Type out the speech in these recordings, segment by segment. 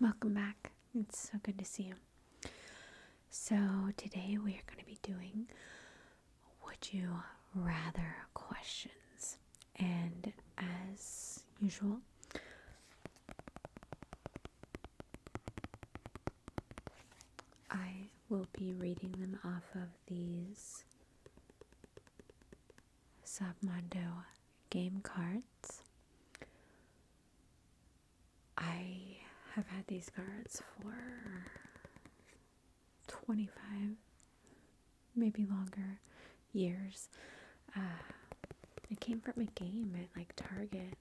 Welcome back. It's so good to see you. So, today we are going to be doing Would You Rather questions. And as usual, I will be reading them off of these Submondo game cards. I have had these cards for 25, maybe longer, years. It came from a game at like Target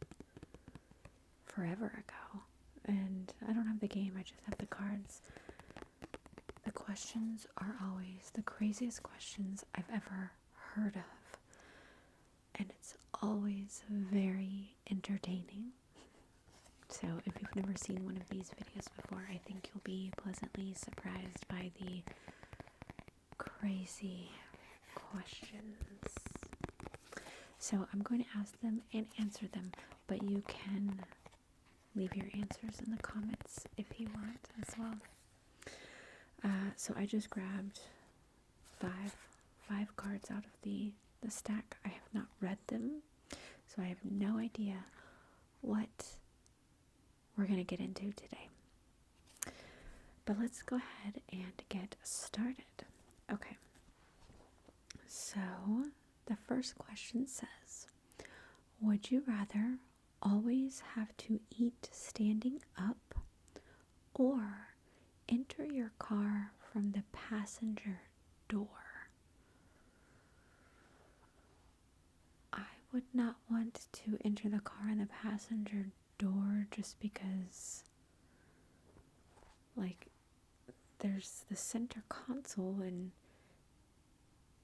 forever ago, and I don't have the game, I just have the cards. The questions are always the craziest questions I've ever heard of, and it's always very entertaining. So if you've never seen one of these videos before, I think you'll be pleasantly surprised by the crazy questions. So I'm going to ask them and answer them, but you can leave your answers in the comments if you want as well. So I just grabbed five cards out of the stack. I have not read them, so I have no idea what we're going to get into today. But let's go ahead and get started. Okay. So the first question says, would you rather always have to eat standing up or enter your car from the passenger door? I would not want to enter the car in the passenger door just because, like, there's the center console and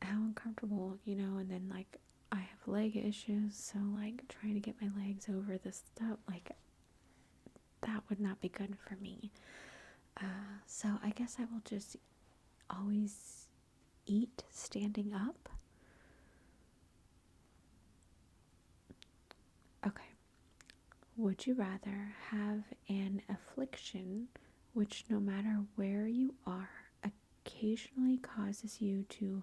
how uncomfortable, and then like I have leg issues, so like trying to get my legs over this stuff, like that would not be good for me. So I guess I will just always eat standing up. Okay. Would you rather have an affliction which, no matter where you are, occasionally causes you to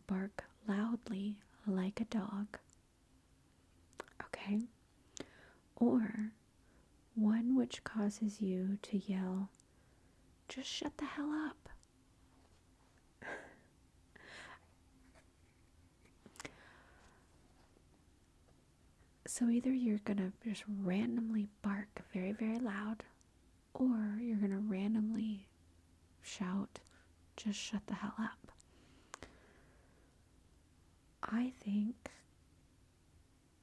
bark loudly like a dog? Okay. Or one which causes you to yell, just shut the hell up? So either you're gonna just randomly bark very, very loud, or you're gonna randomly shout, just shut the hell up. I think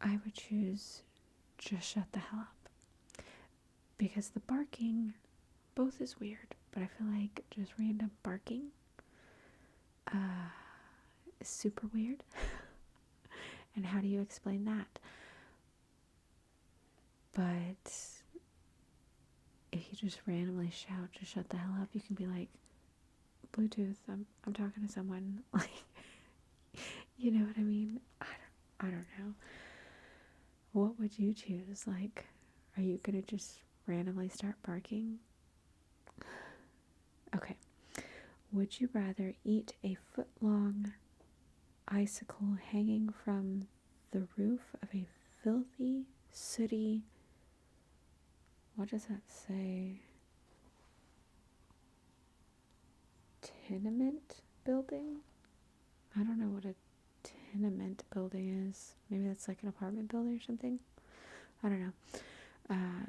I would choose just shut the hell up, because the barking, both is weird, but I feel like just random barking is super weird. And how do you explain that? But if you just randomly shout, just shut the hell up, you can be like, Bluetooth, I'm talking to someone. Like, you know what I mean? I don't know. What would you choose? Like, are you gonna just randomly start barking? Okay. Would you rather eat a foot-long icicle hanging from the roof of a filthy, sooty, what does that say? Tenement building? I don't know what a tenement building is. Maybe that's like an apartment building or something. I don't know.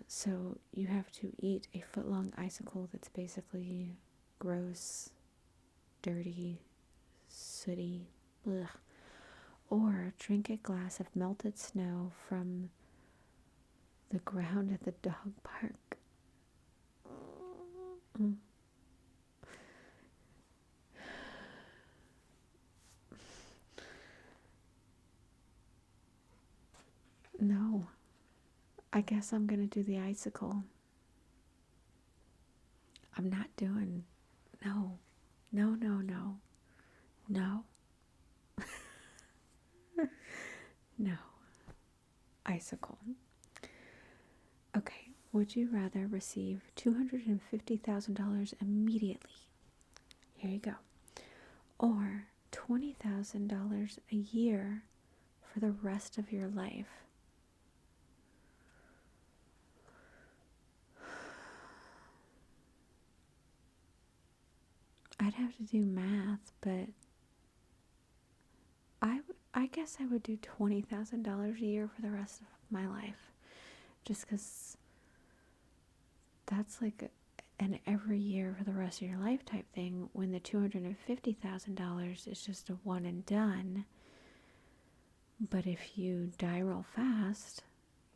So you have to eat a foot-long icicle that's basically gross, dirty, sooty, ugh. Or drink a glass of melted snow from the ground at the dog park. No, I guess I'm gonna do the icicle. I'm not doing, no, no, no, no, no, no, icicle. Okay, Would you rather receive $250,000 immediately? Here you go. Or $20,000 a year for the rest of your life? I'd have to do math, but I guess I would do $20,000 a year for the rest of my life. Just because that's like an every year for the rest of your life type thing, when the $250,000 is just a one and done. But if you die real fast,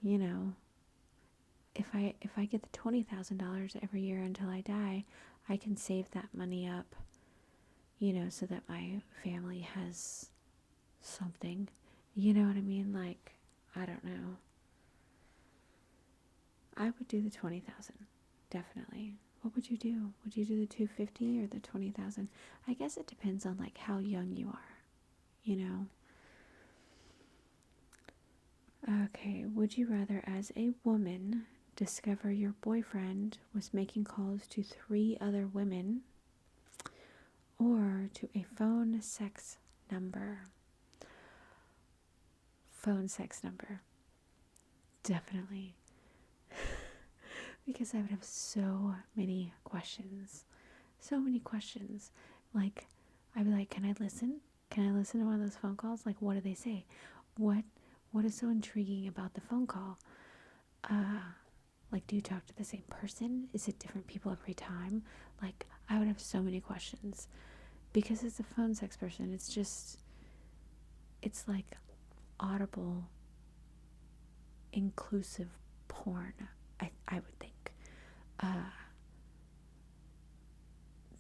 you know, if I get the $20,000 every year until I die, I can save that money up, you know, so that my family has something. You know what I mean? Like, I don't know. I would do the 20,000, definitely. What would you do? Would you do the 250 or the 20,000? I guess it depends on like how young you are, you know. Okay, would you rather, as a woman, discover your boyfriend was making calls to 3 other women, or to a phone sex number? Phone sex number. Definitely. Because I would have so many questions. So many questions. Like, I'd be like, can I listen? Can I listen to one of those phone calls? Like, what do they say? What is so intriguing about the phone call? Like, do you talk to the same person? Is it different people every time? Like, I would have so many questions. Because as a phone sex person, it's like audible, inclusive porn, I would think.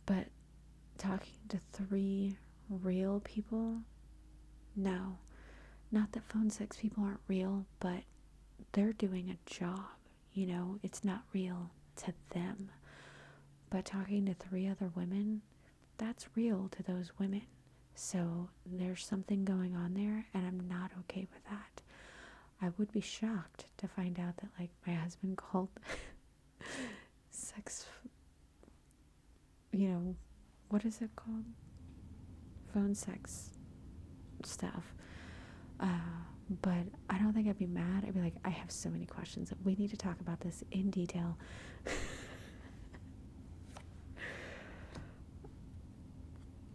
But talking to 3 real people, no. Not that phone sex people aren't real, but they're doing a job, you know? It's not real to them. But talking to 3 other women, that's real to those women. So there's something going on there, and I'm not okay with that. I would be shocked to find out that, like, my husband called sex, you know, what is it called? Phone sex stuff. But I don't think I'd be mad. I'd be like, I have so many questions. We need to talk about this in detail.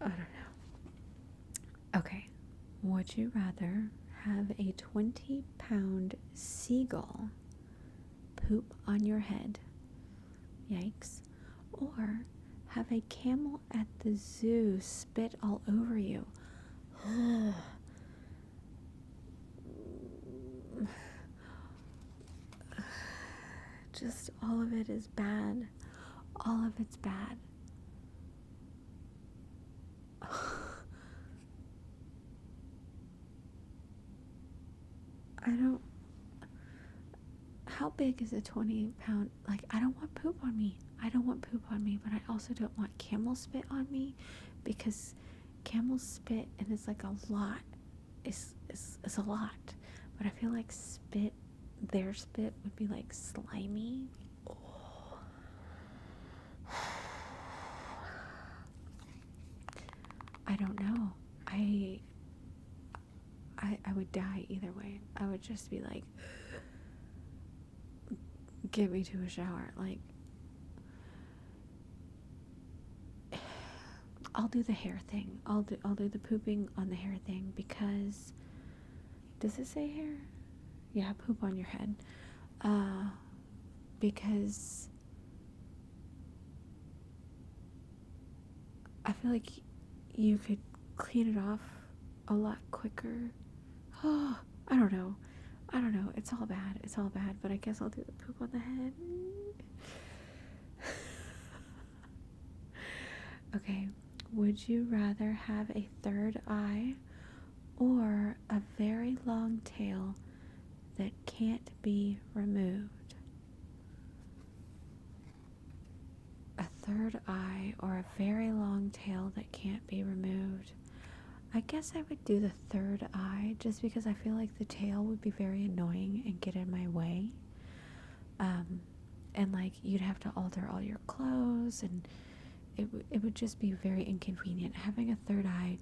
I don't know. Okay. Would you rather have a 20-pound seagull poop on your head? Yikes. Or have a camel at the zoo spit all over you? Just all of it is bad. All of it's bad. I don't... How big is a 20-pound... Like, I don't want poop on me. I don't want poop on me, but I also don't want camel spit on me, because camel spit, and it's like a lot. It's a lot. But I feel like their spit would be like slimy. Oh. I don't know. I would die either way. I would just be like, get me to a shower. Like, I'll do the hair thing. I'll do the pooping on the hair thing, because does it say hair? Yeah, poop on your head. Because I feel like you could clean it off a lot quicker. Oh, I don't know. It's all bad. But I guess I'll do the poop on the head. Okay. Would you rather have a third eye, or a very long tail that can't be removed? A third eye or a very long tail that can't be removed? I guess I would do the third eye, just because I feel like the tail would be very annoying and get in my way. and like you'd have to alter all your clothes, and it would just be very inconvenient. Having a third eye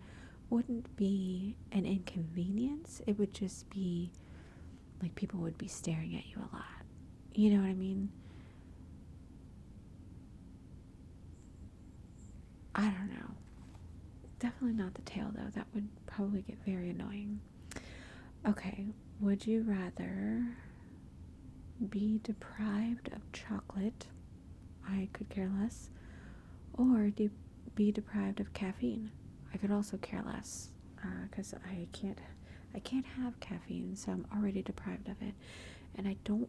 wouldn't be an inconvenience, it would just be like people would be staring at you a lot. You know what I mean? I don't know. Definitely not the tail, though. That would probably get very annoying. Okay, would you rather be deprived of chocolate? I could care less. Or be deprived of caffeine? I could also care less, because I can't have caffeine, so I'm already deprived of it. And I don't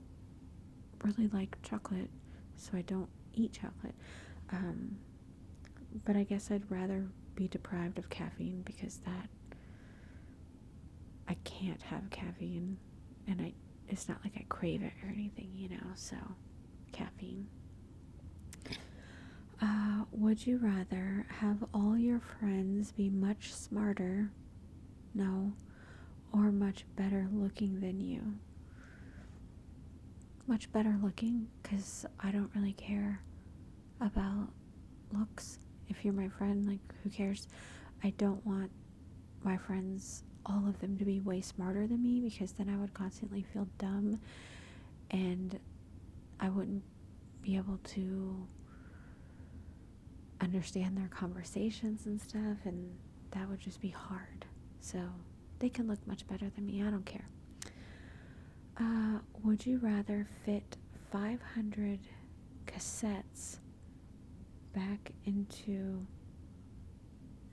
really like chocolate, so I don't eat chocolate. Um, but I guess I'd rather be deprived of caffeine, because that I can't have caffeine, and it's not like I crave it or anything, so caffeine. Would you rather have all your friends be much smarter, no, or much better looking than you? Much better looking, because I don't really care about looks. If you're my friend, like, who cares? I don't want my friends, all of them, to be way smarter than me, because then I would constantly feel dumb, and I wouldn't be able to understand their conversations and stuff, and that would just be hard. So they can look much better than me, I don't care. Would you rather fit 500 cassettes back into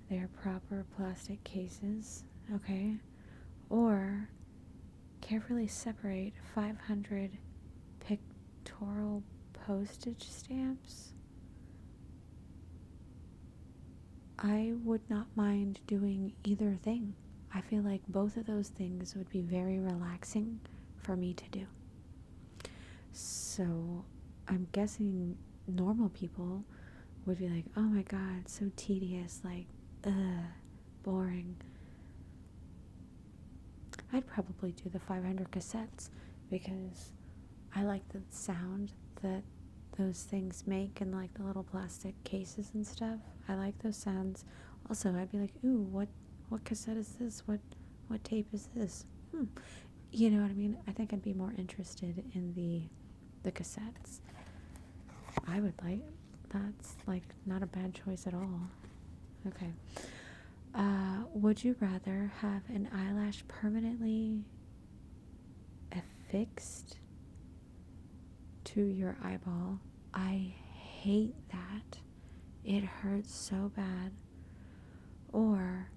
their proper plastic cases, okay, or carefully separate 500 pictorial postage stamps? I would not mind doing either thing. I feel like both of those things would be very relaxing for me to do. So I'm guessing normal people would be like, oh my god, so tedious, like, boring. I'd probably do the 500 cassettes, because I like the sound that those things make in like the little plastic cases and stuff. I like those sounds. Also, I'd be like, ooh, what cassette is this? What tape is this? You know what I mean? I think I'd be more interested in the cassettes. I would like, that's like not a bad choice at all. Okay. Would you rather have an eyelash permanently affixed to your eyeball? I hate that. It hurts so bad. Or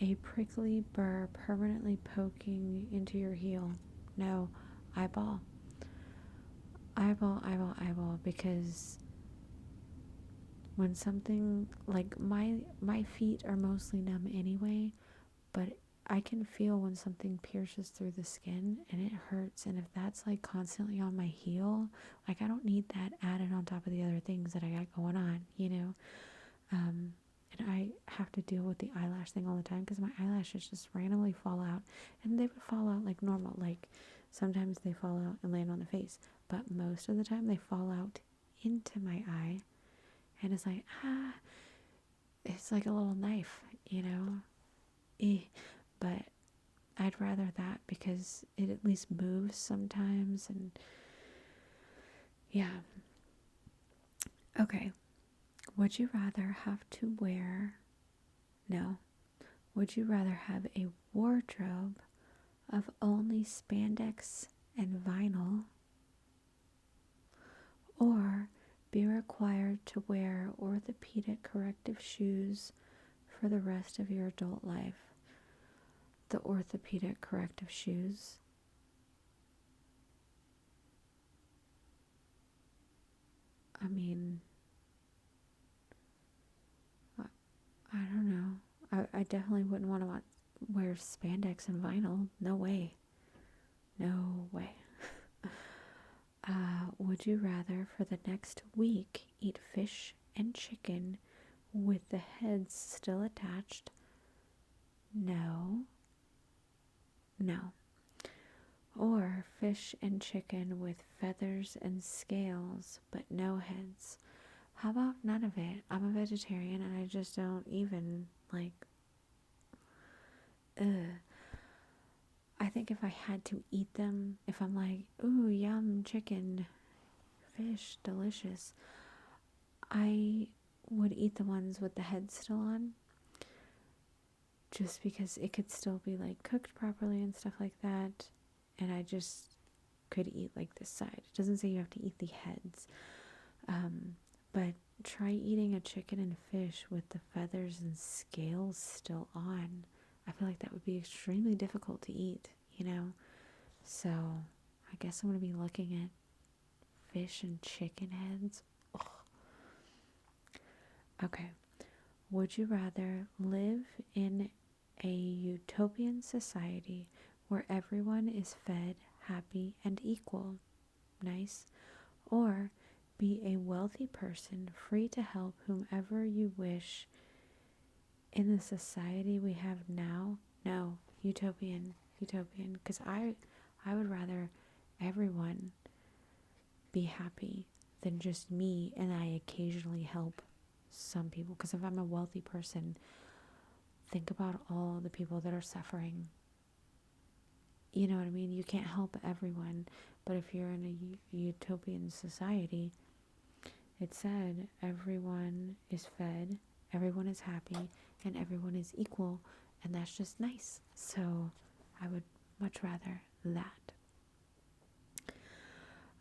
a prickly burr permanently poking into your heel? No, eyeball. Eyeball, eyeball, eyeball, because when something, like, my feet are mostly numb anyway, but I can feel when something pierces through the skin and it hurts, and if that's like constantly on my heel, like, I don't need that added on top of the other things that I got going on, and I have to deal with the eyelash thing all the time, because my eyelashes just randomly fall out, and they would fall out like normal, like sometimes they fall out and land on the face, but most of the time they fall out into my eye, and it's like, it's like a little knife, but I'd rather that, because it at least moves sometimes, and yeah. Okay. Would you rather have to wear, no, would you rather have a wardrobe of only spandex and vinyl, or be required to wear orthopedic corrective shoes for the rest of your adult life? The orthopedic corrective shoes. I mean, I don't know. I definitely wouldn't want to wear spandex and vinyl. No way. No way. Would you rather for the next week eat fish and chicken with the heads still attached? No. No. Or fish and chicken with feathers and scales, but no heads. How about none of it? I'm a vegetarian and I just don't even like. Ugh. I think if I had to eat them, if I'm like, ooh, yum, chicken, fish, delicious, I would eat the ones with the head still on, just because it could still be like cooked properly and stuff like that, and I just could eat like this side. It doesn't say you have to eat the heads, but try eating a chicken and fish with the feathers and scales still on. I feel like that would be extremely difficult to eat, you know? So I guess I'm going to be looking at fish and chicken heads. Ugh. Okay. Would you rather live in a utopian society where everyone is fed, happy, and equal? Nice. Or be a wealthy person free to help whomever you wish in the society we have now? No, utopian, because I would rather everyone be happy than just me and I occasionally help some people. Because if I'm a wealthy person, think about all the people that are suffering. You know what I mean? You can't help everyone, but if you're in a utopian society, it said everyone is fed, everyone is happy, and everyone is equal, and that's just nice. So I would much rather that.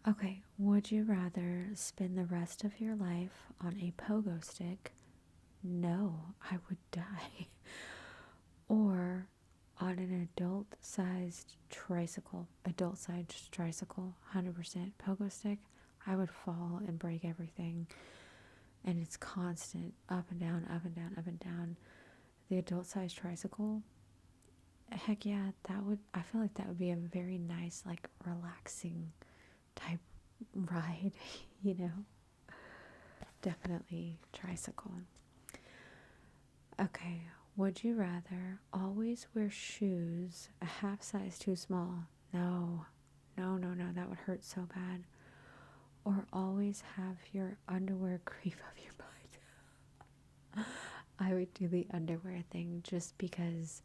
Okay, would you rather spend the rest of your life on a pogo stick? No, I would die. Or on an adult-sized tricycle. Adult-sized tricycle, 100%. Pogo stick, I would fall and break everything. And it's constant, up and down, up and down, up and down. The adult-sized tricycle, heck yeah, I feel like that would be a very nice, like, relaxing type ride, you know? Definitely tricycle. Okay, would you rather always wear shoes a half size too small? No, that would hurt so bad. Or always have your underwear creep up your butt. I would do the underwear thing just because,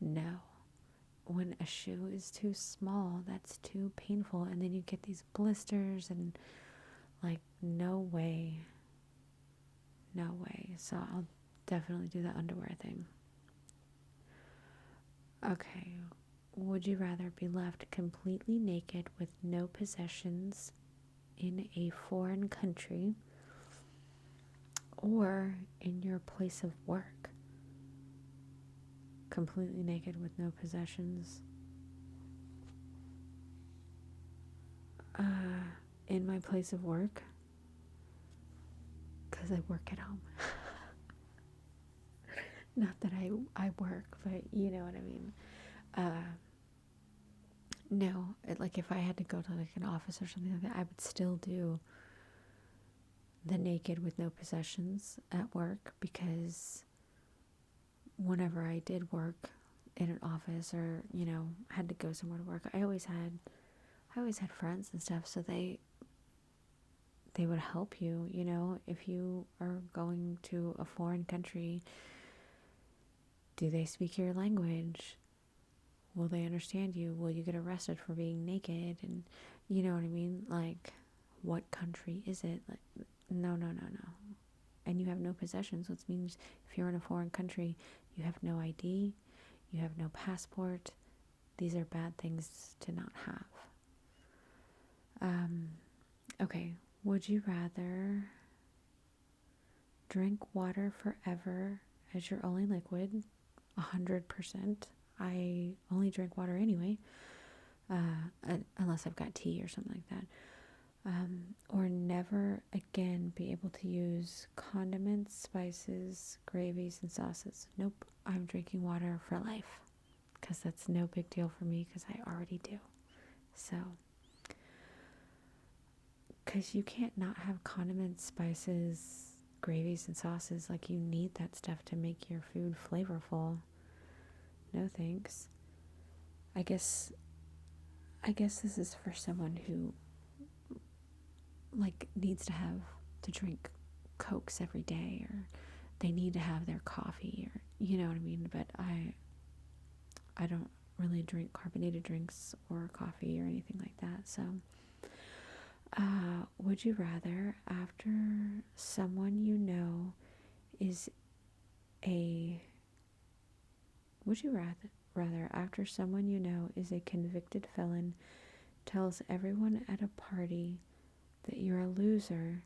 no. When a shoe is too small, that's too painful. And then you get these blisters and, like, no way. No way. So I'll definitely do the underwear thing. Okay. Would you rather be left completely naked with no possessions in a foreign country or in your place of work? Completely naked with no possessions. In my place of work, because I work at home. Not that I work, but you know what I mean. No, like if I had to go to like an office or something like that, I would still do the naked with no possessions at work, because whenever I did work in an office or, you know, had to go somewhere to work, I always had friends and stuff, so they would help you, you know, if you are going to a foreign country. Do they speak your language? Will they understand you? Will you get arrested for being naked? And you know what I mean? Like, what country is it? Like, no. And you have no possessions, which means if you're in a foreign country, you have no ID, you have no passport. These are bad things to not have. Okay, would you rather drink water forever as your only liquid? 100%. I only drink water anyway, unless I've got tea or something like that. Or never again be able to use condiments, spices, gravies, and sauces. Nope, I'm drinking water for life, because that's no big deal for me, because I already do. So, because you can't not have condiments, spices, gravies, and sauces. Like, you need that stuff to make your food flavorful. No thanks. I guess I guess this is for someone who like needs to drink Cokes every day, or they need to have their coffee, or you know what I mean. But I don't really drink carbonated drinks or coffee or anything like that. So, would you rather after someone you know is a would you rather after someone you know is a convicted felon tells everyone at a party that you're a loser,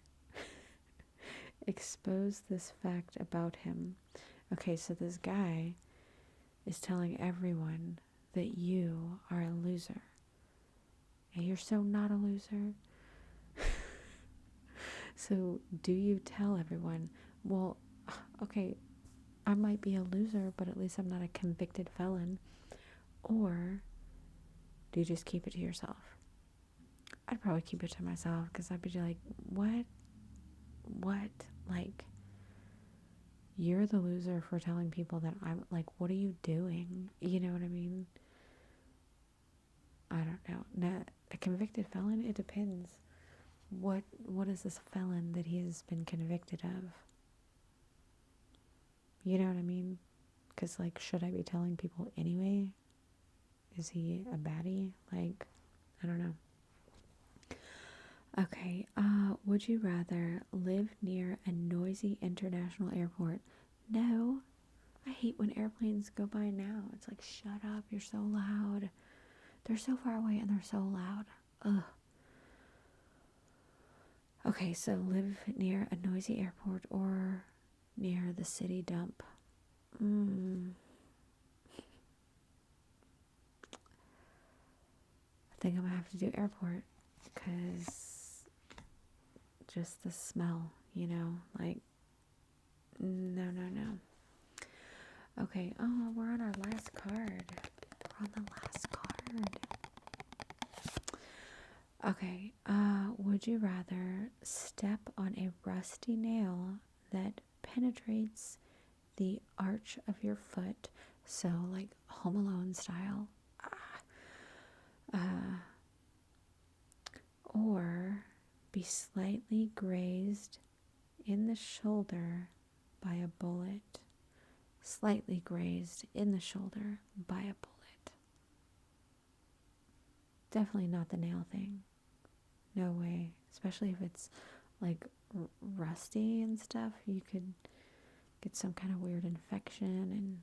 expose this fact about him? Okay, so this guy is telling everyone that you are a loser. And you're so not a loser. So do you tell everyone, well, okay, I might be a loser, but at least I'm not a convicted felon? Or do you just keep it to yourself? I'd probably keep it to myself, because I'd be like, what? Like, you're the loser for telling people that I'm, like, what are you doing? You know what I mean? I don't know. Now, a convicted felon, it depends. What is this felon that he has been convicted of? You know what I mean? Because, like, should I be telling people anyway? Is he a baddie? Like, I don't know. Okay, would you rather live near a noisy international airport? No. I hate when airplanes go by now. It's like, shut up, you're so loud. They're so far away and they're so loud. Ugh. Okay, so live near a noisy airport or near the city dump. I think I'm gonna have to do airport, because just the smell, you know, like, no. Okay, oh, we're on our last card. We're on the last card. Okay, would you rather step on a rusty nail that penetrates the arch of your foot, so like Home Alone style, or be slightly grazed in the shoulder by a bullet? Slightly grazed in the shoulder by a bullet. Definitely not the nail thing. No way. Especially if it's like rusty and stuff. You could get some kind of weird infection,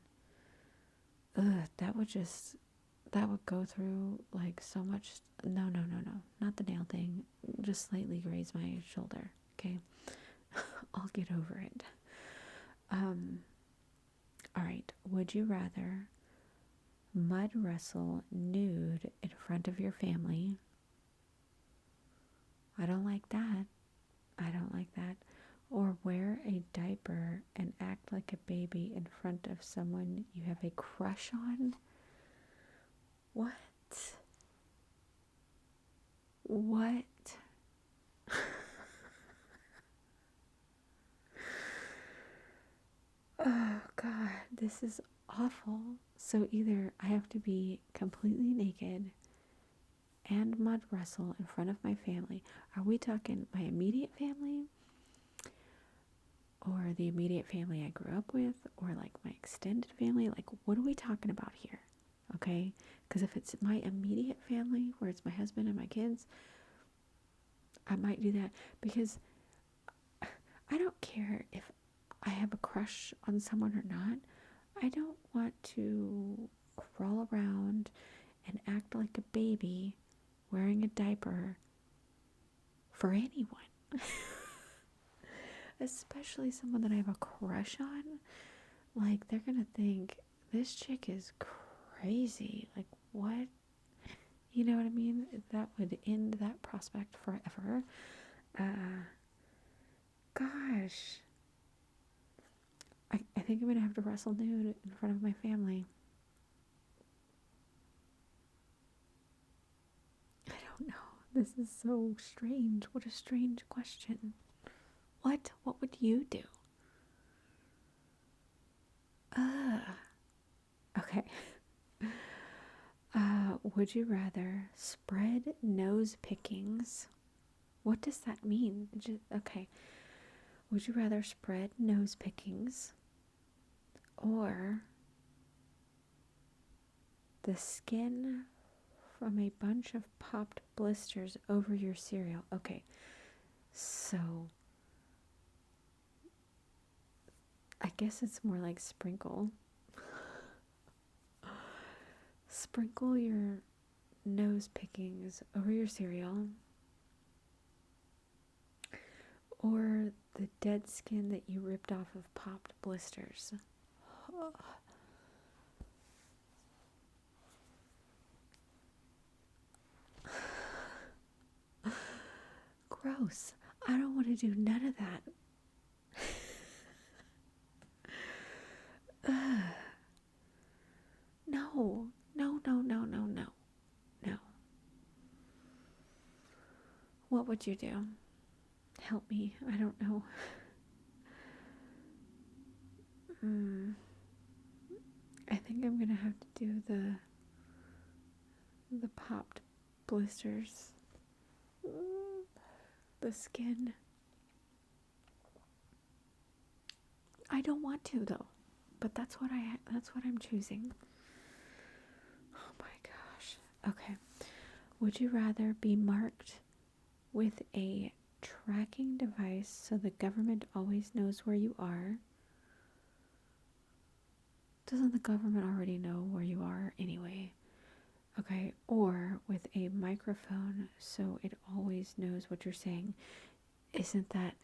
and that would go through like so much. No, not the nail thing. Just slightly graze my shoulder, okay? I'll get over it. All right, would you rather mud wrestle nude in front of your family? I don't like that. Or wear a diaper and act like a baby in front of someone you have a crush on? What? Oh God, this is awful. So either I have to be completely naked and mud wrestle in front of my family. Are we talking my immediate family? Or the immediate family I grew up with? Or like my extended family? Like, what are we talking about here? Okay? Because if it's my immediate family, where it's my husband and my kids, I might do that. Because I don't care if I have a crush on someone or not. I don't want to crawl around and act like a baby wearing a diaper for anyone. Especially someone that I have a crush on. Like, they're gonna think, this chick is crazy. Like, what? You know what I mean? That would end that prospect forever. Gosh. I think I'm gonna have to wrestle nude in front of my family. I don't know. This is so strange. What a strange question. What would you do? Okay. Would you rather spread nose pickings? What does that mean? Okay. Would you rather spread nose pickings or the skin from a bunch of popped blisters over your cereal? Okay. So I guess it's more like sprinkle. Sprinkle your nose pickings over your cereal, or the dead skin that you ripped off of popped blisters. Gross. I don't want to do none of that. No, no, no, no, no, no, no. What would you do? Help me. I don't know. I think I'm gonna have to do the popped blisters. The skin. I don't want to though, but that's what I'm choosing. Oh my gosh. Okay. Would you rather be marked with a tracking device so the government always knows where you are? Doesn't the government already know where you are anyway? Okay, or with a microphone so it always knows what you're saying. Isn't that...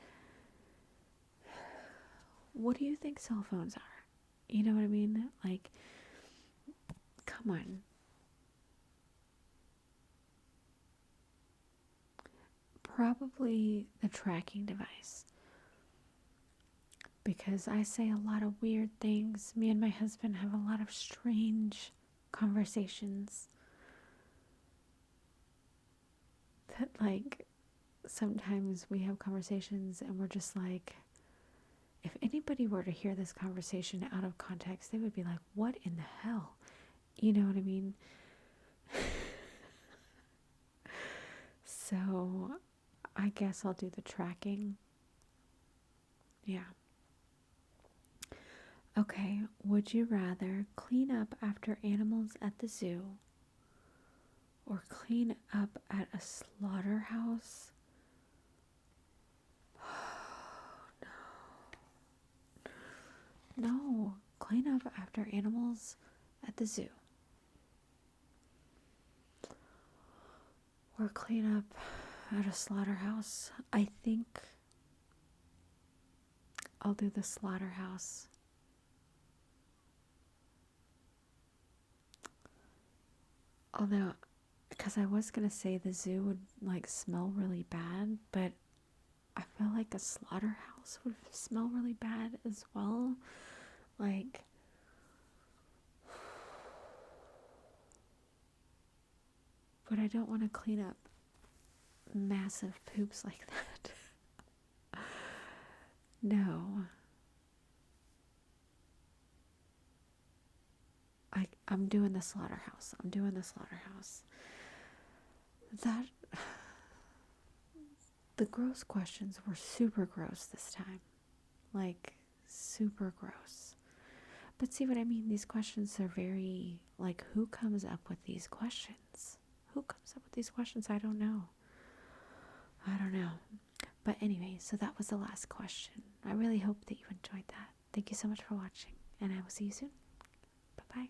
What do you think cell phones are? You know what I mean? Like, come on. Probably the tracking device. Because I say a lot of weird things. Me and my husband have a lot of strange conversations. That, like, sometimes we have conversations and we're just like, if anybody were to hear this conversation out of context, they would be like, what in the hell? You know what I mean? So I guess I'll do the tracking. Yeah. Okay, would you rather clean up after animals at the zoo or clean up at a slaughterhouse? No, clean up after animals at the zoo. Or clean up at a slaughterhouse. I think I'll do the slaughterhouse. Although, because I was going to say the zoo would, like, smell really bad, but I feel like a slaughterhouse would smell really bad as well. Like, but I don't want to clean up massive poops like that. No. I'm doing the slaughterhouse. That... The gross questions were super gross this time. Like, super gross. But see what I mean? These questions are very, like, who comes up with these questions? I don't know. But anyway, so that was the last question. I really hope that you enjoyed that. Thank you so much for watching, and I will see you soon. Bye-bye.